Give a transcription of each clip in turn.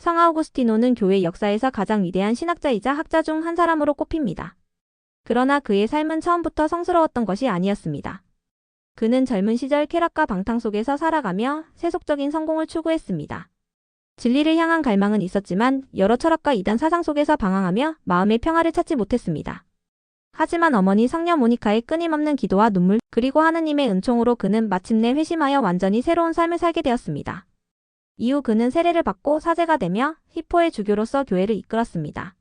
성 아우구스티노는 교회 역사에서 가장 위대한 신학자이자 학자 중 한 사람으로 꼽힙니다. 그러나 그의 삶은 처음부터 성스러웠던 것이 아니었습니다. 그는 젊은 시절 쾌락과 방탕 속에서 살아가며 세속적인 성공을 추구했습니다. 진리를 향한 갈망은 있었지만 여러 철학과 이단 사상 속에서 방황하며 마음의 평화를 찾지 못했습니다. 하지만 어머니 성녀 모니카의 끊임없는 기도와 눈물, 그리고 하느님의 은총으로 그는 마침내 회심하여 완전히 새로운 삶을 살게 되었습니다. 이후 그는 세례를 받고 사제가 되며 히포의 주교로서 교회를 이끌었습니다.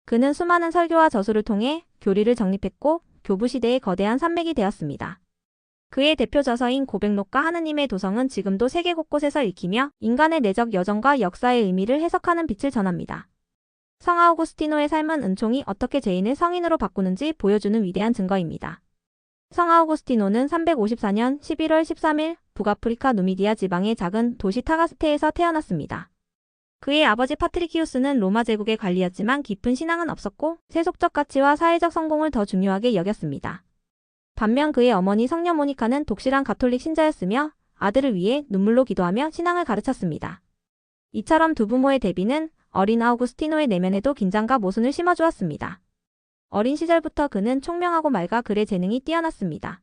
그는 수많은 설교와 저수를 통해 교리를 정립했고 교부 시대의 거대한 산맥이 되었습니다. 그의 대표 저서인 고백록과 하느님의 도성은 지금도 세계 곳곳에서 읽히며 인간의 내적 여정과 역사의 의미를 해석하는 빛을 전합니다. 성 아우구스티노의 삶은 은총이 어떻게 죄인을 성인으로 바꾸는지 보여주는 위대한 증거입니다. 성 아우구스티노는 354년 11월 13일 북아프리카 누미디아 지방의 작은 도시 타가스테에서 태어났습니다. 그의 아버지 파트리키우스는 로마 제국의 관리였지만 깊은 신앙은 없었고 세속적 가치와 사회적 성공을 더 중요하게 여겼습니다. 반면 그의 어머니 성녀 모니카는 독실한 가톨릭 신자였으며 아들을 위해 눈물로 기도하며 신앙을 가르쳤습니다. 이처럼 두 부모의 대비는 어린 아우구스티노의 내면에도 긴장과 모순을 심어주었습니다. 어린 시절부터 그는 총명하고 맑아 글의 재능이 뛰어났습니다.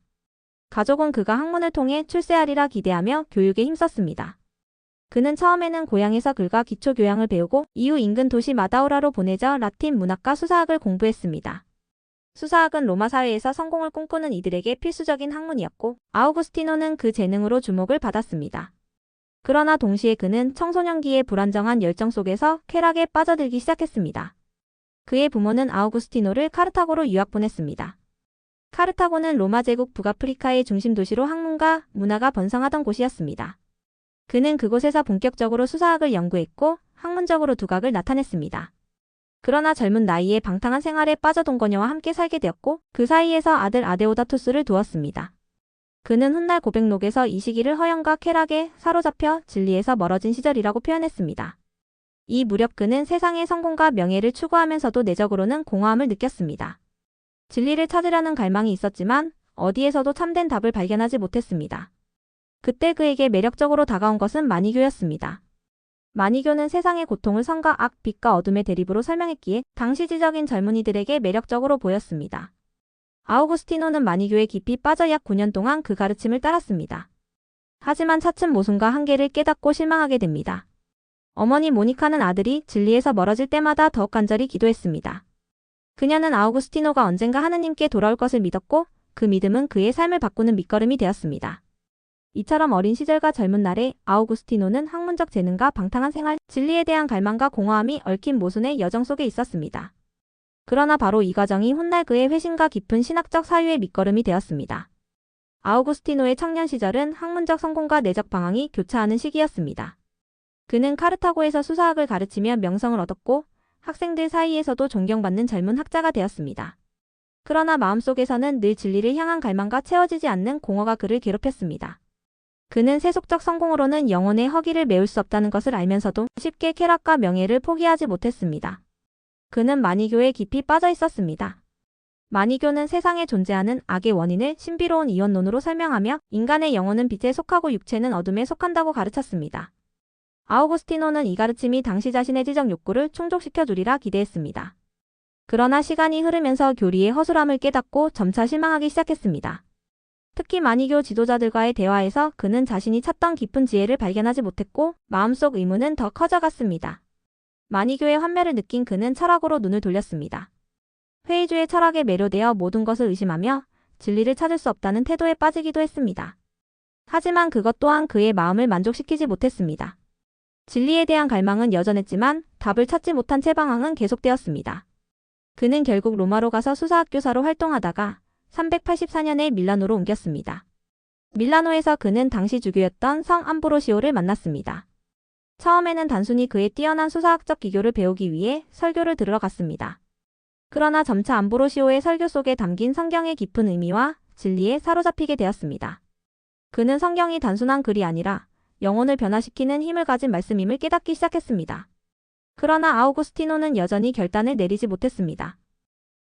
가족은 그가 학문을 통해 출세하리라 기대하며 교육에 힘썼습니다. 그는 처음에는 고향에서 글과 기초 교양을 배우고 이후 인근 도시 마다우라로 보내져 라틴 문학과 수사학을 공부했습니다. 수사학은 로마 사회에서 성공을 꿈꾸는 이들에게 필수적인 학문이었고 아우구스티노는 그 재능으로 주목을 받았습니다. 그러나 동시에 그는 청소년기의 불안정한 열정 속에서 쾌락에 빠져들기 시작했습니다. 그의 부모는 아우구스티노를 카르타고로 유학 보냈습니다. 카르타고는 로마 제국 북아프리카의 중심 도시로 학문과 문화가 번성하던 곳이었습니다. 그는 그곳에서 본격적으로 수사학을 연구했고 학문적으로 두각을 나타냈습니다. 그러나 젊은 나이에 방탕한 생활에 빠져 동거녀와 함께 살게 되었고 그 사이에서 아들 아데오다투스를 두었습니다. 그는 훗날 고백록에서 이 시기를 허영과 쾌락에 사로잡혀 진리에서 멀어진 시절이라고 표현했습니다. 이 무렵 그는 세상의 성공과 명예를 추구하면서도 내적으로는 공허함을 느꼈습니다. 진리를 찾으려는 갈망이 있었지만 어디에서도 참된 답을 발견하지 못했습니다. 그때 그에게 매력적으로 다가온 것은 마니교였습니다. 마니교는 세상의 고통을 선과 악, 빛과 어둠의 대립으로 설명했기에 당시 지적인 젊은이들에게 매력적으로 보였습니다. 아우구스티노는 마니교에 깊이 빠져 약 9년 동안 그 가르침을 따랐습니다. 하지만 차츰 모순과 한계를 깨닫고 실망하게 됩니다. 어머니 모니카는 아들이 진리에서 멀어질 때마다 더욱 간절히 기도했습니다. 그녀는 아우구스티노가 언젠가 하느님께 돌아올 것을 믿었고 그 믿음은 그의 삶을 바꾸는 밑거름이 되었습니다. 이처럼 어린 시절과 젊은 날에 아우구스티노는 학문적 재능과 방탕한 생활, 진리에 대한 갈망과 공허함이 얽힌 모순의 여정 속에 있었습니다. 그러나 바로 이 과정이 훗날 그의 회심과 깊은 신학적 사유의 밑거름이 되었습니다. 아우구스티노의 청년 시절은 학문적 성공과 내적 방황이 교차하는 시기였습니다. 그는 카르타고에서 수사학을 가르치며 명성을 얻었고 학생들 사이에서도 존경받는 젊은 학자가 되었습니다. 그러나 마음속에서는 늘 진리를 향한 갈망과 채워지지 않는 공허가 그를 괴롭혔습니다. 그는 세속적 성공으로는 영혼의 허기를 메울 수 없다는 것을 알면서도 쉽게 쾌락과 명예를 포기하지 못했습니다. 그는 마니교에 깊이 빠져 있었습니다. 마니교는 세상에 존재하는 악의 원인을 신비로운 이원론으로 설명하며 인간의 영혼은 빛에 속하고 육체는 어둠에 속한다고 가르쳤습니다. 아우구스티노는 이 가르침이 당시 자신의 지적 욕구를 충족시켜 주리라 기대했습니다. 그러나 시간이 흐르면서 교리의 허술함을 깨닫고 점차 실망하기 시작했습니다. 특히 마니교 지도자들과의 대화에서 그는 자신이 찾던 깊은 지혜를 발견하지 못했고 마음속 의문은 더 커져갔습니다. 마니교의 환멸을 느낀 그는 철학으로 눈을 돌렸습니다. 회의주의 철학에 매료되어 모든 것을 의심하며 진리를 찾을 수 없다는 태도에 빠지기도 했습니다. 하지만 그것 또한 그의 마음을 만족시키지 못했습니다. 진리에 대한 갈망은 여전했지만 답을 찾지 못한 채 방황은 계속되었습니다. 그는 결국 로마로 가서 수사학 교사로 활동하다가 384년에 밀라노로 옮겼습니다. 밀라노에서 그는 당시 주교였던 성 암브로시오를 만났습니다. 처음에는 단순히 그의 뛰어난 수사학적 기교를 배우기 위해 설교를 들으러 갔습니다. 그러나 점차 암브로시오의 설교 속에 담긴 성경의 깊은 의미와 진리에 사로잡히게 되었습니다. 그는 성경이 단순한 글이 아니라 영혼을 변화시키는 힘을 가진 말씀임을 깨닫기 시작했습니다. 그러나 아우구스티노는 여전히 결단을 내리지 못했습니다.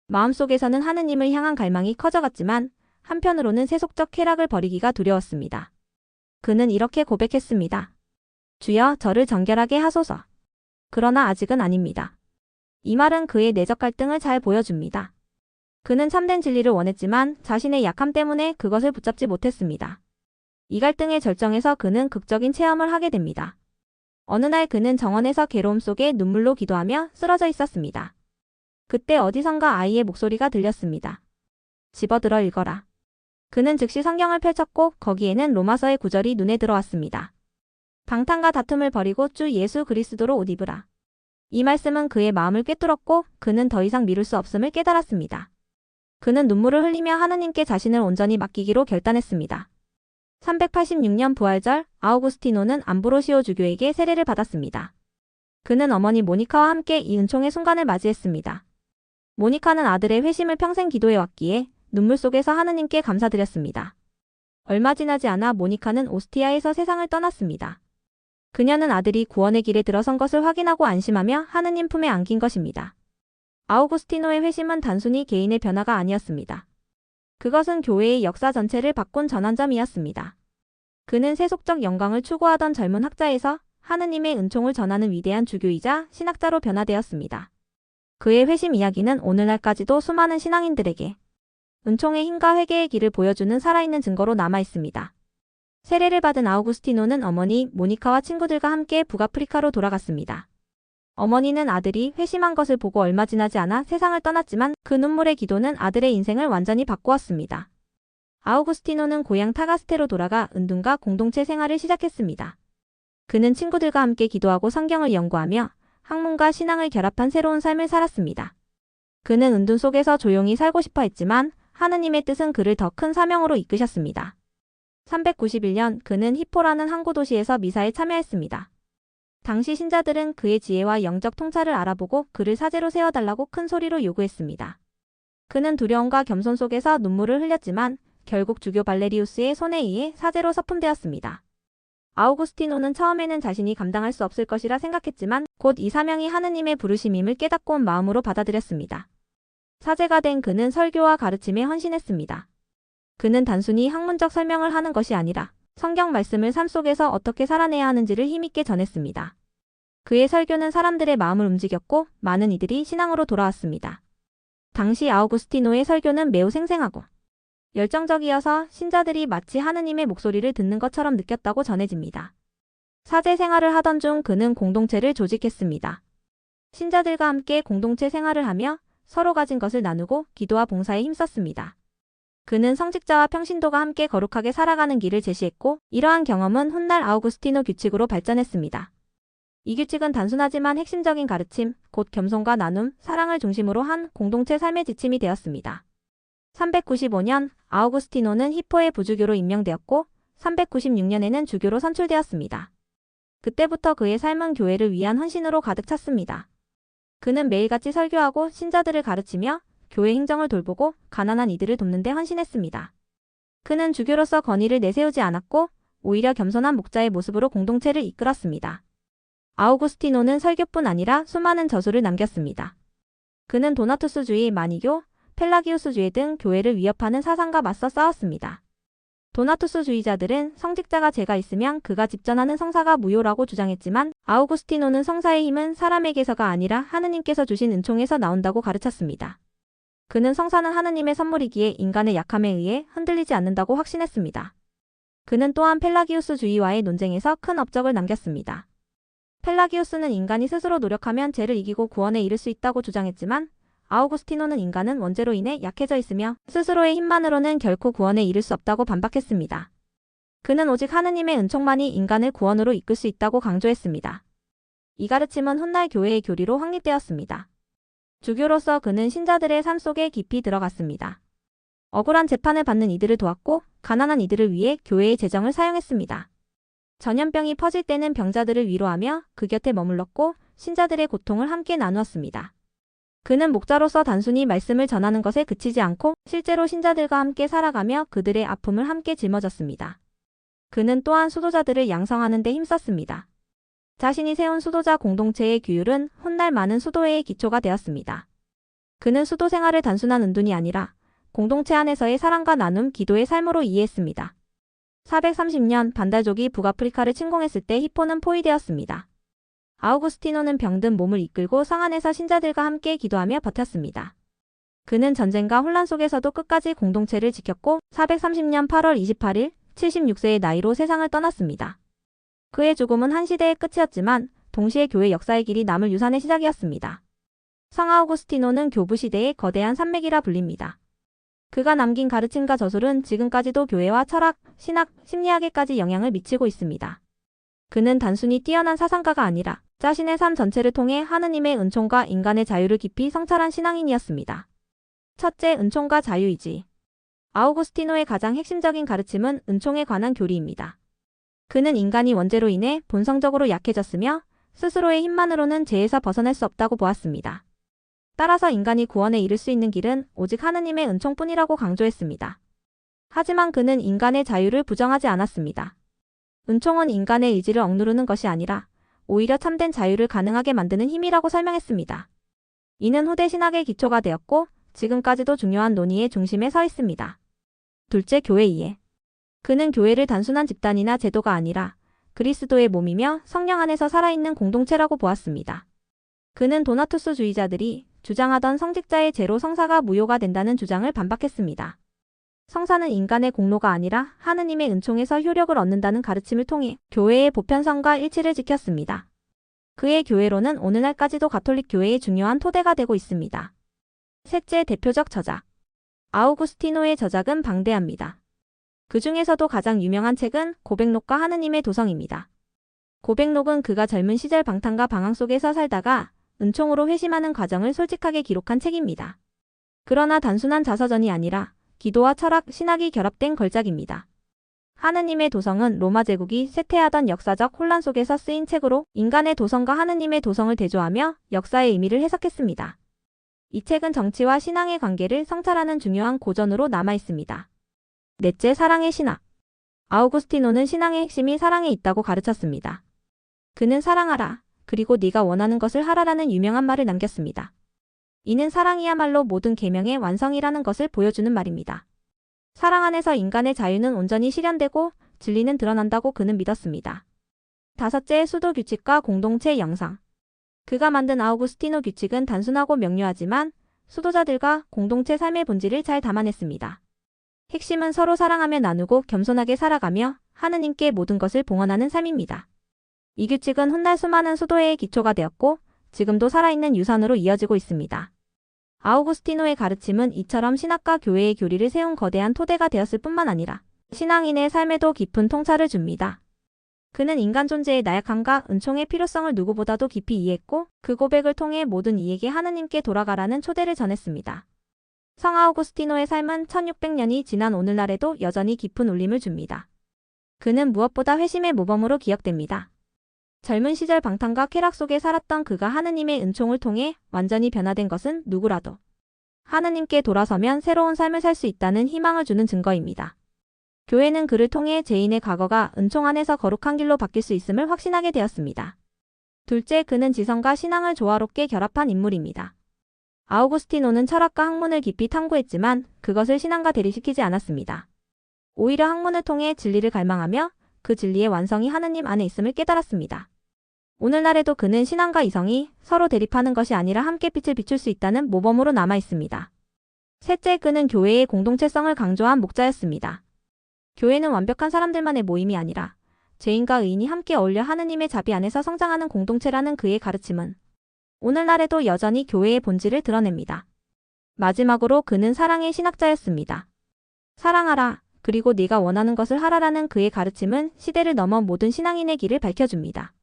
마음속에서는 하느님을 향한 갈망이 커져갔지만 한편으로는 세속적 쾌락을 버리기가 두려웠습니다. 그는 이렇게 고백했습니다. 주여, 저를 정결하게 하소서. 그러나 아직은 아닙니다. 이 말은 그의 내적 갈등을 잘 보여줍니다. 그는 참된 진리를 원했지만 자신의 약함 때문에 그것을 붙잡지 못했습니다. 이 갈등의 절정에서 그는 극적인 체험을 하게 됩니다. 어느 날 그는 정원에서 괴로움 속에 눈물로 기도하며 쓰러져 있었습니다. 그때 어디선가 아이의 목소리가 들렸습니다. 집어들어 읽어라. 그는 즉시 성경을 펼쳤고 거기에는 로마서의 구절이 눈에 들어왔습니다. 방탕과 다툼을 버리고 주 예수 그리스도로 옷 입으라. 이 말씀은 그의 마음을 꿰뚫었고 그는 더 이상 미룰 수 없음을 깨달았습니다. 그는 눈물을 흘리며 하느님께 자신을 온전히 맡기기로 결단했습니다. 386년 부활절, 아우구스티노는 암브로시오 주교에게 세례를 받았습니다. 그는 어머니 모니카와 함께 이 은총의 순간을 맞이했습니다. 모니카는 아들의 회심을 평생 기도해왔기에 눈물 속에서 하느님께 감사드렸습니다. 얼마 지나지 않아 모니카는 오스티아에서 세상을 떠났습니다. 그녀는 아들이 구원의 길에 들어선 것을 확인하고 안심하며 하느님 품에 안긴 것입니다. 아우구스티노의 회심은 단순히 개인의 변화가 아니었습니다. 그것은 교회의 역사 전체를 바꾼 전환점이었습니다. 그는 세속적 영광을 추구하던 젊은 학자에서 하느님의 은총을 전하는 위대한 주교이자 신학자로 변화되었습니다. 그의 회심 이야기는 오늘날까지도 수많은 신앙인들에게 은총의 힘과 회개의 길을 보여주는 살아있는 증거로 남아 있습니다. 세례를 받은 아우구스티노는 어머니 모니카와 친구들과 함께 북아프리카로 돌아갔습니다. 어머니는 아들이 회심한 것을 보고 얼마 지나지 않아 세상을 떠났지만 그 눈물의 기도는 아들의 인생을 완전히 바꾸었습니다. 아우구스티노는 고향 타가스테로 돌아가 은둔과 공동체 생활을 시작했습니다. 그는 친구들과 함께 기도하고 성경을 연구하며 학문과 신앙을 결합한 새로운 삶을 살았습니다. 그는 은둔 속에서 조용히 살고 싶어 했지만 하느님의 뜻은 그를 더 큰 사명으로 이끄셨습니다. 391년 그는 히포라는 항구 도시에서 미사에 참여했습니다. 당시 신자들은 그의 지혜와 영적 통찰을 알아보고 그를 사제로 세워달라고 큰 소리로 요구했습니다. 그는 두려움과 겸손 속에서 눈물을 흘렸지만 결국 주교 발레리우스의 손에 의해 사제로 서품되었습니다. 아우구스티노는 처음에는 자신이 감당할 수 없을 것이라 생각했지만 곧 이 사명이 하느님의 부르심임을 깨닫고 온 마음으로 받아들였습니다. 사제가 된 그는 설교와 가르침에 헌신했습니다. 그는 단순히 학문적 설명을 하는 것이 아니라 성경 말씀을 삶 속에서 어떻게 살아내야 하는지를 힘있게 전했습니다. 그의 설교는 사람들의 마음을 움직였고 많은 이들이 신앙으로 돌아왔습니다. 당시 아우구스티노의 설교는 매우 생생하고 열정적이어서 신자들이 마치 하느님의 목소리를 듣는 것처럼 느꼈다고 전해집니다. 사제 생활을 하던 중 그는 공동체를 조직했습니다. 신자들과 함께 공동체 생활을 하며 서로 가진 것을 나누고 기도와 봉사에 힘썼습니다. 그는 성직자와 평신도가 함께 거룩하게 살아가는 길을 제시했고 이러한 경험은 훗날 아우구스티노 규칙으로 발전했습니다. 이 규칙은 단순하지만 핵심적인 가르침, 곧 겸손과 나눔, 사랑을 중심으로 한 공동체 삶의 지침이 되었습니다. 395년 아우구스티노는 히포의 부주교로 임명되었고 396년에는 주교로 선출되었습니다. 그때부터 그의 삶은 교회를 위한 헌신으로 가득 찼습니다. 그는 매일같이 설교하고 신자들을 가르치며 교회 행정을 돌보고 가난한 이들을 돕는 데 헌신했습니다. 그는 주교로서 권위를 내세우지 않았고 오히려 겸손한 목자의 모습으로 공동체를 이끌었습니다. 아우구스티노는 설교뿐 아니라 수많은 저술을 남겼습니다. 그는 도나투스주의, 마니교, 펠라기우스주의 등 교회를 위협하는 사상과 맞서 싸웠습니다. 도나투스주의자들은 성직자가 죄가 있으면 그가 집전하는 성사가 무효라고 주장했지만 아우구스티노는 성사의 힘은 사람에게서가 아니라 하느님께서 주신 은총에서 나온다고 가르쳤습니다. 그는 성사는 하느님의 선물이기에 인간의 약함에 의해 흔들리지 않는다고 확신했습니다. 그는 또한 펠라기우스주의와의 논쟁에서 큰 업적을 남겼습니다. 펠라기우스는 인간이 스스로 노력하면 죄를 이기고 구원에 이를 수 있다고 주장했지만 아우구스티노는 인간은 원죄로 인해 약해져 있으며 스스로의 힘만으로는 결코 구원에 이를 수 없다고 반박했습니다. 그는 오직 하느님의 은총만이 인간을 구원으로 이끌 수 있다고 강조했습니다. 이 가르침은 훗날 교회의 교리로 확립되었습니다. 주교로서 그는 신자들의 삶 속에 깊이 들어갔습니다. 억울한 재판을 받는 이들을 도왔고 가난한 이들을 위해 교회의 재정을 사용했습니다. 전염병이 퍼질 때는 병자들을 위로하며 그 곁에 머물렀고 신자들의 고통을 함께 나누었습니다. 그는 목자로서 단순히 말씀을 전하는 것에 그치지 않고 실제로 신자들과 함께 살아가며 그들의 아픔을 함께 짊어졌습니다. 그는 또한 수도자들을 양성하는 데 힘썼습니다. 자신이 세운 수도자 공동체의 규율은 훗날 많은 수도회의 기초가 되었습니다. 그는 수도 생활을 단순한 은둔이 아니라 공동체 안에서의 사랑과 나눔, 기도의 삶으로 이해했습니다. 430년 반달족이 북아프리카를 침공했을 때 히포는 포위되었습니다. 아우구스티노는 병든 몸을 이끌고 성 안에서 신자들과 함께 기도하며 버텼습니다. 그는 전쟁과 혼란 속에서도 끝까지 공동체를 지켰고 430년 8월 28일 76세의 나이로 세상을 떠났습니다. 그의 죽음은 한 시대의 끝이었지만 동시에 교회 역사의 길이 남을 유산의 시작이었습니다. 성 아우구스티노는 교부 시대의 거대한 산맥이라 불립니다. 그가 남긴 가르침과 저술은 지금까지도 교회와 철학, 신학, 심리학에까지 영향을 미치고 있습니다. 그는 단순히 뛰어난 사상가가 아니라 자신의 삶 전체를 통해 하느님의 은총과 인간의 자유를 깊이 성찰한 신앙인이었습니다. 첫째, 은총과 자유이지. 아우구스티노의 가장 핵심적인 가르침은 은총에 관한 교리입니다. 그는 인간이 원죄로 인해 본성적으로 약해졌으며 스스로의 힘만으로는 죄에서 벗어날 수 없다고 보았습니다. 따라서 인간이 구원에 이를 수 있는 길은 오직 하느님의 은총뿐이라고 강조했습니다. 하지만 그는 인간의 자유를 부정하지 않았습니다. 은총은 인간의 의지를 억누르는 것이 아니라 오히려 참된 자유를 가능하게 만드는 힘이라고 설명했습니다. 이는 후대 신학의 기초가 되었고 지금까지도 중요한 논의의 중심에 서 있습니다. 둘째, 교회 이해. 그는 교회를 단순한 집단이나 제도가 아니라 그리스도의 몸이며 성령 안에서 살아있는 공동체라고 보았습니다. 그는 도나투스주의자들이 주장하던 성직자의 죄로 성사가 무효가 된다는 주장을 반박했습니다. 성사는 인간의 공로가 아니라 하느님의 은총에서 효력을 얻는다는 가르침을 통해 교회의 보편성과 일치를 지켰습니다. 그의 교회론은 오늘날까지도 가톨릭 교회의 중요한 토대가 되고 있습니다. 셋째, 대표적 저작. 아우구스티노의 저작은 방대합니다. 그 중에서도 가장 유명한 책은 고백록과 하느님의 도성입니다. 고백록은 그가 젊은 시절 방탕과 방황 속에서 살다가 은총으로 회심하는 과정을 솔직하게 기록한 책입니다. 그러나 단순한 자서전이 아니라 기도와 철학, 신학이 결합된 걸작입니다. 하느님의 도성은 로마 제국이 쇠퇴하던 역사적 혼란 속에서 쓰인 책으로 인간의 도성과 하느님의 도성을 대조하며 역사의 의미를 해석했습니다. 이 책은 정치와 신앙의 관계를 성찰하는 중요한 고전으로 남아있습니다. 넷째, 사랑의 신학. 아우구스티노는 신앙의 핵심이 사랑에 있다고 가르쳤습니다. 그는 사랑하라, 그리고 네가 원하는 것을 하라라는 유명한 말을 남겼습니다. 이는 사랑이야말로 모든 계명의 완성이라는 것을 보여주는 말입니다. 사랑 안에서 인간의 자유는 온전히 실현되고 진리는 드러난다고 그는 믿었습니다. 다섯째, 수도 규칙과 공동체 영상. 그가 만든 아우구스티노 규칙은 단순하고 명료하지만 수도자들과 공동체 삶의 본질을 잘 담아냈습니다. 핵심은 서로 사랑하며 나누고 겸손하게 살아가며 하느님께 모든 것을 봉헌하는 삶입니다. 이 규칙은 훗날 수많은 수도회의 기초가 되었고 지금도 살아있는 유산으로 이어지고 있습니다. 아우구스티노의 가르침은 이처럼 신학과 교회의 교리를 세운 거대한 토대가 되었을 뿐만 아니라 신앙인의 삶에도 깊은 통찰을 줍니다. 그는 인간 존재의 나약함과 은총의 필요성을 누구보다도 깊이 이해했고 그 고백을 통해 모든 이에게 하느님께 돌아가라는 초대를 전했습니다. 성 아우구스티노의 삶은 1600년이 지난 오늘날에도 여전히 깊은 울림을 줍니다. 그는 무엇보다 회심의 모범으로 기억됩니다. 젊은 시절 방탕과 쾌락 속에 살았던 그가 하느님의 은총을 통해 완전히 변화된 것은 누구라도 하느님께 돌아서면 새로운 삶을 살 수 있다는 희망을 주는 증거입니다. 교회는 그를 통해 죄인의 과거가 은총 안에서 거룩한 길로 바뀔 수 있음을 확신하게 되었습니다. 둘째, 그는 지성과 신앙을 조화롭게 결합한 인물입니다. 아우구스티노는 철학과 학문을 깊이 탐구했지만 그것을 신앙과 대립시키지 않았습니다. 오히려 학문을 통해 진리를 갈망하며 그 진리의 완성이 하느님 안에 있음을 깨달았습니다. 오늘날에도 그는 신앙과 이성이 서로 대립하는 것이 아니라 함께 빛을 비출 수 있다는 모범으로 남아 있습니다. 셋째, 그는 교회의 공동체성을 강조한 목자였습니다. 교회는 완벽한 사람들만의 모임이 아니라 죄인과 의인이 함께 어울려 하느님의 자비 안에서 성장하는 공동체라는 그의 가르침은 오늘날에도 여전히 교회의 본질을 드러냅니다. 마지막으로 그는 사랑의 신학자였습니다. 사랑하라, 그리고 네가 원하는 것을 하라라는 그의 가르침은 시대를 넘어 모든 신앙인의 길을 밝혀줍니다.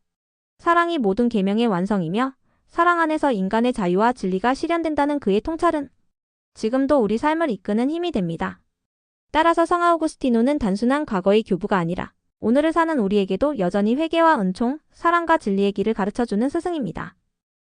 사랑이 모든 계명의 완성이며 사랑 안에서 인간의 자유와 진리가 실현된다는 그의 통찰은 지금도 우리 삶을 이끄는 힘이 됩니다. 따라서 성 아우구스티노는 단순한 과거의 교부가 아니라 오늘을 사는 우리에게도 여전히 회개와 은총, 사랑과 진리의 길을 가르쳐주는 스승입니다.